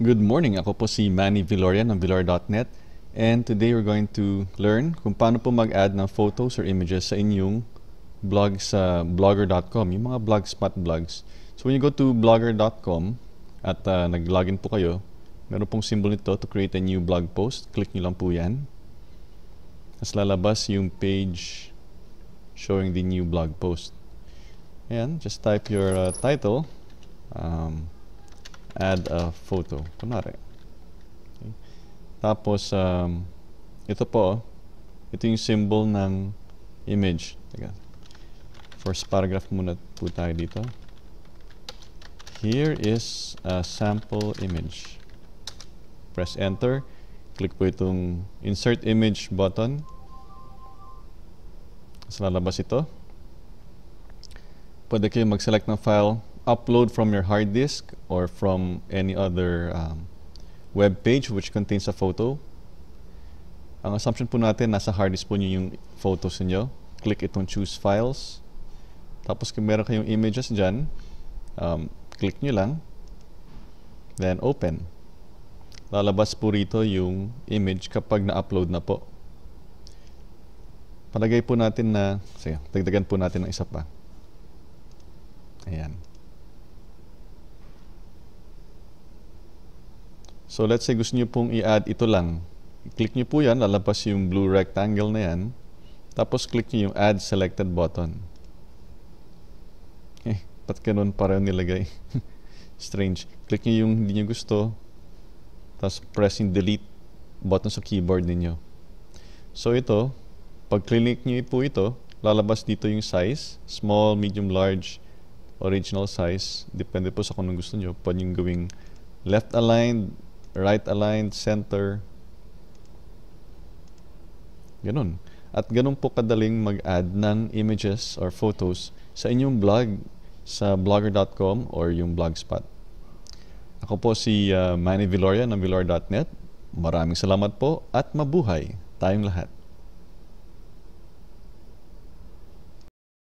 Good morning, ako po si Manny Viloria ng Vilor.net, and today we're going to learn kung paano po mag-add ng photos or images sa inyong blog sa blogger.com, yung mga blogspot blogs. So when you go to blogger.com at nag-login po kayo, meron pong symbol nito to create a new blog post. Click nyo lang po yan. Tapos lalabas yung page showing the new blog post. Ayan, just type your title. Add a photo, kunwari. Okay. Tapos, ito po, ito yung symbol ng image. Teka. First paragraph muna po tayo dito. Here is a sample image. Press enter. Click po itong insert image button. Tapos lalabas ito. Pwede kayo mag-select ng file, upload from your hard disk or from any other web page which contains a photo. Ang assumption po natin, nasa hard disk po nyo yung photos niyo. Click itong choose files. Tapos kung meron kayong images dyan, click nyo lang. Then open. Lalabas po rito yung image kapag na-upload na po. Palagay po natin na, sige, dagdagan po natin ng isa pa. Ayan. So let's say gusto nyo pong i-add ito lang. Click nyo po yan, lalabas yung blue rectangle na yan. Tapos click nyo yung add selected button. Ba't ganun pareho nilagay? Strange. Click nyo yung hindi nyo gusto. Tapos press yung delete button sa keyboard ninyo. So ito, pag click nyo po ito, lalabas dito yung size. Small, medium, large, original size. Depende po sa kung anong gusto nyo. Pwede yung gawing left aligned, right aligned, center. Ganun. At ganun po kadaling mag-add ng images or photos sa inyong blog sa blogger.com or yung blogspot. Ako po si Manny Viloria ng Vilor.net. Maraming salamat po at mabuhay tayong lahat.